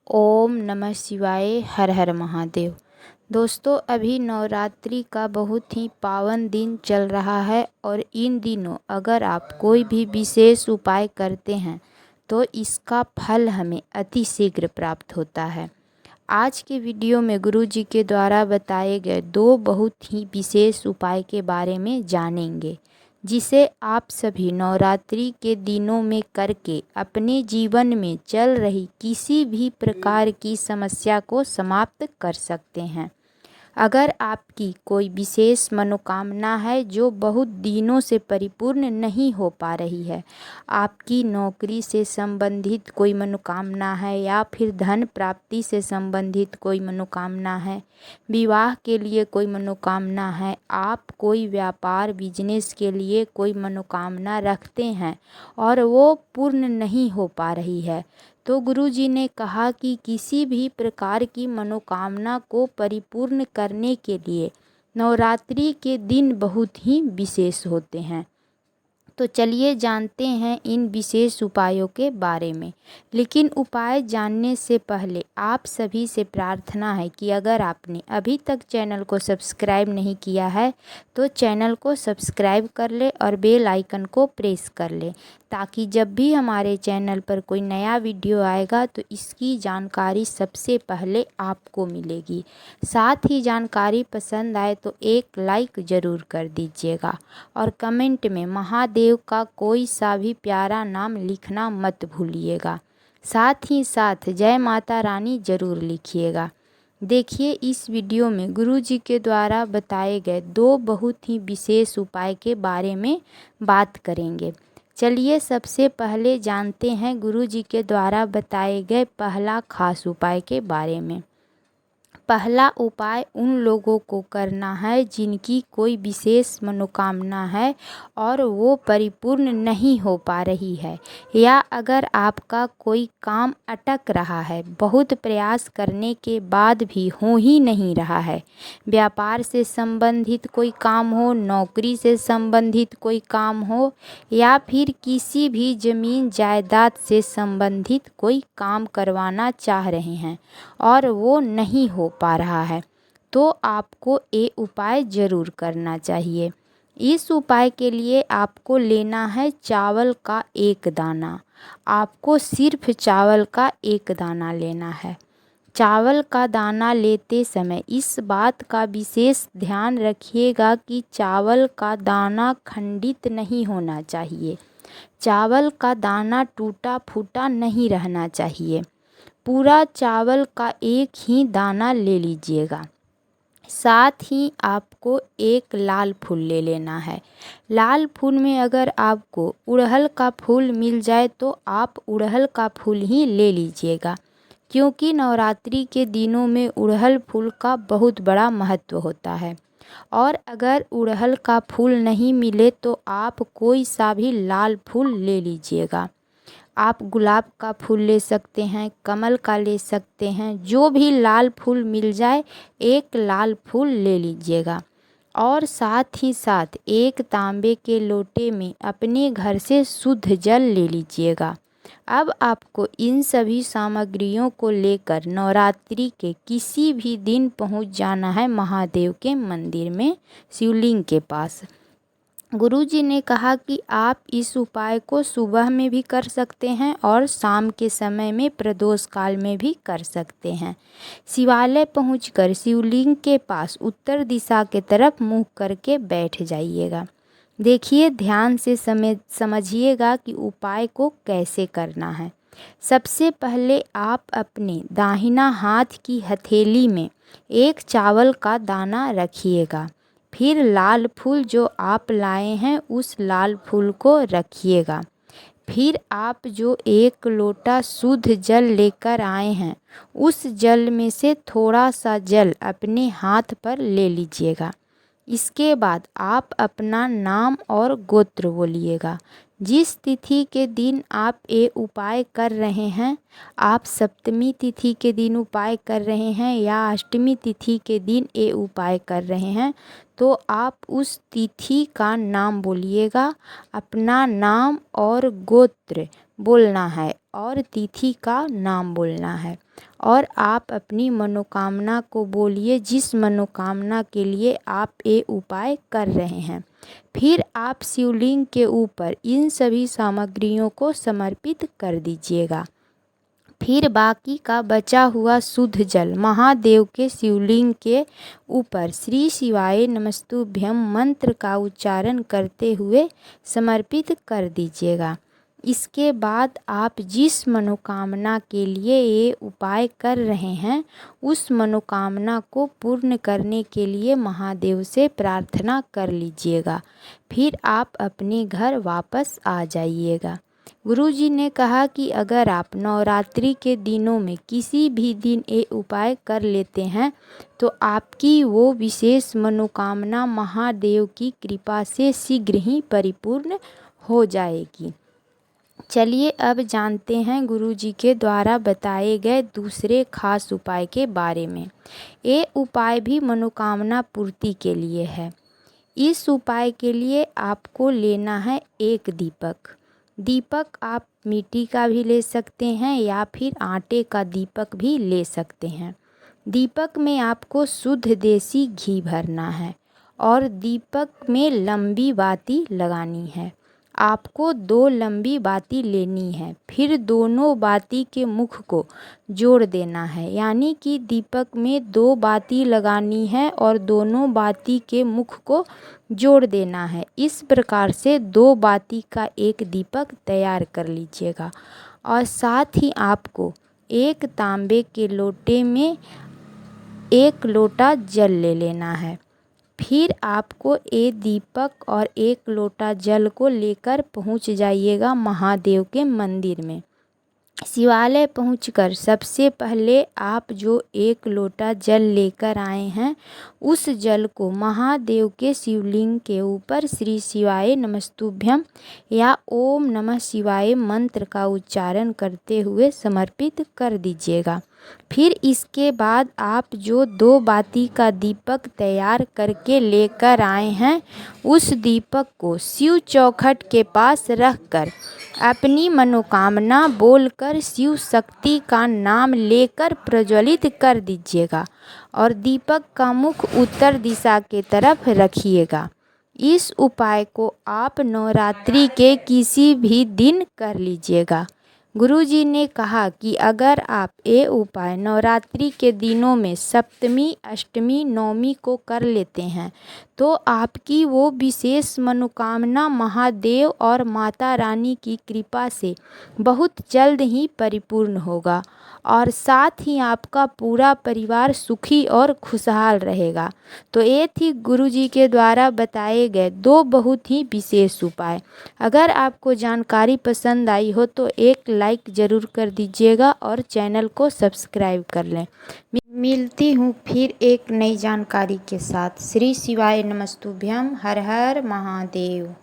ओम नमः शिवाय। हर हर महादेव। दोस्तों, अभी नवरात्रि का बहुत ही पावन दिन चल रहा है और इन दिनों अगर आप कोई भी विशेष उपाय करते हैं तो इसका फल हमें अति शीघ्र प्राप्त होता है। आज के वीडियो में गुरुजी के द्वारा बताए गए दो बहुत ही विशेष उपाय के बारे में जानेंगे, जिसे आप सभी नवरात्रि के दिनों में करके अपने जीवन में चल रही किसी भी प्रकार की समस्या को समाप्त कर सकते हैं। अगर आपकी कोई विशेष मनोकामना है जो बहुत दिनों से परिपूर्ण नहीं हो पा रही है, आपकी नौकरी से संबंधित कोई मनोकामना है या फिर धन प्राप्ति से संबंधित कोई मनोकामना है, विवाह के लिए कोई मनोकामना है, आप कोई व्यापार बिजनेस के लिए कोई मनोकामना रखते हैं और वो पूर्ण नहीं हो पा रही है, तो गुरुजी ने कहा कि किसी भी प्रकार की मनोकामना को परिपूर्ण करने के लिए नवरात्रि के दिन बहुत ही विशेष होते हैं। तो चलिए जानते हैं इन विशेष उपायों के बारे में। लेकिन उपाय जानने से पहले आप सभी से प्रार्थना है कि अगर आपने अभी तक चैनल को सब्सक्राइब नहीं किया है तो चैनल को सब्सक्राइब कर ले और बेल आइकन को प्रेस कर ले, ताकि जब भी हमारे चैनल पर कोई नया वीडियो आएगा तो इसकी जानकारी सबसे पहले आपको मिलेगी। साथ ही जानकारी पसंद आए तो एक लाइक ज़रूर कर दीजिएगा और कमेंट में महादेव का कोई सा भी प्यारा नाम लिखना मत भूलिएगा। साथ ही साथ जय माता रानी ज़रूर लिखिएगा। देखिए, इस वीडियो में गुरुजी के द्वारा बताए गए दो बहुत ही विशेष उपाय के बारे में बात करेंगे। चलिए सबसे पहले जानते हैं गुरुजी के द्वारा बताए गए पहला खास उपाय के बारे में। पहला उपाय उन लोगों को करना है जिनकी कोई विशेष मनोकामना है और वो परिपूर्ण नहीं हो पा रही है, या अगर आपका कोई काम अटक रहा है, बहुत प्रयास करने के बाद भी हो ही नहीं रहा है, व्यापार से संबंधित कोई काम हो, नौकरी से संबंधित कोई काम हो, या फिर किसी भी ज़मीन जायदाद से संबंधित कोई काम करवाना चाह रहे हैं और वो नहीं हो पा रहा है, तो आपको ये उपाय ज़रूर करना चाहिए। इस उपाय के लिए आपको लेना है चावल का एक दाना। आपको सिर्फ चावल का एक दाना लेना है। चावल का दाना लेते समय इस बात का विशेष ध्यान रखिएगा कि चावल का दाना खंडित नहीं होना चाहिए। चावल का दाना टूटा फूटा नहीं रहना चाहिए। पूरा चावल का एक ही दाना ले लीजिएगा। साथ ही आपको एक लाल फूल ले लेना है। लाल फूल में अगर आपको उड़हल का फूल मिल जाए तो आप उड़हल का फूल ही ले लीजिएगा, क्योंकि नवरात्रि के दिनों में उड़हल फूल का बहुत बड़ा महत्व होता है। और अगर उड़हल का फूल नहीं मिले तो आप कोई सा भी लाल फूल ले लीजिएगा। आप गुलाब का फूल ले सकते हैं, कमल का ले सकते हैं, जो भी लाल फूल मिल जाए एक लाल फूल ले लीजिएगा। और साथ ही साथ एक तांबे के लोटे में अपने घर से शुद्ध जल ले लीजिएगा। अब आपको इन सभी सामग्रियों को लेकर नवरात्रि के किसी भी दिन पहुंच जाना है महादेव के मंदिर में, शिवलिंग के पास। गुरुजी ने कहा कि आप इस उपाय को सुबह में भी कर सकते हैं और शाम के समय में प्रदोष काल में भी कर सकते हैं। शिवालय पहुंचकर शिवलिंग के पास उत्तर दिशा के तरफ मुंह करके बैठ जाइएगा। देखिए, ध्यान से समझिएगा कि उपाय को कैसे करना है। सबसे पहले आप अपने दाहिना हाथ की हथेली में एक चावल का दाना रखिएगा। फिर लाल फूल जो आप लाए हैं उस लाल फूल को रखिएगा। फिर आप जो एक लोटा शुद्ध जल लेकर आए हैं उस जल में से थोड़ा सा जल अपने हाथ पर ले लीजिएगा। इसके बाद आप अपना नाम और गोत्र बोलिएगा। जिस तिथि के दिन आप ये उपाय कर रहे हैं, आप सप्तमी तिथि के दिन उपाय कर रहे हैं या अष्टमी तिथि के दिन ये उपाय कर रहे हैं, तो आप उस तिथि का नाम बोलिएगा। अपना नाम और गोत्र बोलना है और तिथि का नाम बोलना है। और आप अपनी मनोकामना को बोलिए, जिस मनोकामना के लिए आप ये उपाय कर रहे हैं। फिर आप शिवलिंग के ऊपर इन सभी सामग्रियों को समर्पित कर दीजिएगा। फिर बाकी का बचा हुआ शुद्ध जल महादेव के शिवलिंग के ऊपर श्री शिवाय नमस्तुभ्यम मंत्र का उच्चारण करते हुए समर्पित कर दीजिएगा। इसके बाद आप जिस मनोकामना के लिए ये उपाय कर रहे हैं, उस मनोकामना को पूर्ण करने के लिए महादेव से प्रार्थना कर लीजिएगा। फिर आप अपने घर वापस आ जाइएगा। गुरुजी ने कहा कि अगर आप नवरात्रि के दिनों में किसी भी दिन ये उपाय कर लेते हैं तो आपकी वो विशेष मनोकामना महादेव की कृपा से शीघ्र ही परिपूर्ण हो जाएगी। चलिए अब जानते हैं गुरुजी के द्वारा बताए गए दूसरे खास उपाय के बारे में। ये उपाय भी मनोकामना पूर्ति के लिए है। इस उपाय के लिए आपको लेना है एक दीपक। दीपक आप मिट्टी का भी ले सकते हैं या फिर आटे का दीपक भी ले सकते हैं। दीपक में आपको शुद्ध देसी घी भरना है और दीपक में लंबी बाती लगानी है। आपको 2 लंबी बाती लेनी है। फिर दोनों बाती के मुख को जोड़ देना है, यानी कि दीपक में 2 बाती लगानी है और दोनों बाती के मुख को जोड़ देना है। इस प्रकार से 2 बाती का एक दीपक तैयार कर लीजिएगा। और साथ ही आपको एक तांबे के लोटे में 1 लोटा जल ले लेना है। फिर आपको एक दीपक और 1 लोटा जल को लेकर पहुंच जाइएगा महादेव के मंदिर में। शिवालय पहुंचकर सबसे पहले आप जो 1 लोटा जल लेकर आए हैं, उस जल को महादेव के शिवलिंग के ऊपर श्री शिवाय नमस्तुभ्यम या ओम नमः शिवाय मंत्र का उच्चारण करते हुए समर्पित कर दीजिएगा। फिर इसके बाद आप जो 2 बाती का दीपक तैयार करके लेकर आए हैं, उस दीपक को शिव चौखट के पास रखकर अपनी मनोकामना बोलकर शिव शक्ति का नाम लेकर प्रज्वलित कर दीजिएगा और दीपक का मुख उत्तर दिशा के तरफ रखिएगा। इस उपाय को आप नवरात्रि के किसी भी दिन कर लीजिएगा। गुरुजी ने कहा कि अगर आप ये उपाय नवरात्रि के दिनों में सप्तमी, अष्टमी, नवमी को कर लेते हैं तो आपकी वो विशेष मनोकामना महादेव और माता रानी की कृपा से बहुत जल्द ही परिपूर्ण होगा और साथ ही आपका पूरा परिवार सुखी और खुशहाल रहेगा। तो ये थी गुरुजी के द्वारा बताए गए 2 बहुत ही विशेष उपाय। अगर आपको जानकारी पसंद आई हो तो एक लाइक ज़रूर कर दीजिएगा और चैनल को सब्सक्राइब कर लें। मिलती हूँ फिर एक नई जानकारी के साथ। श्री शिवाय नमस्तुभ्यम। हर हर महादेव।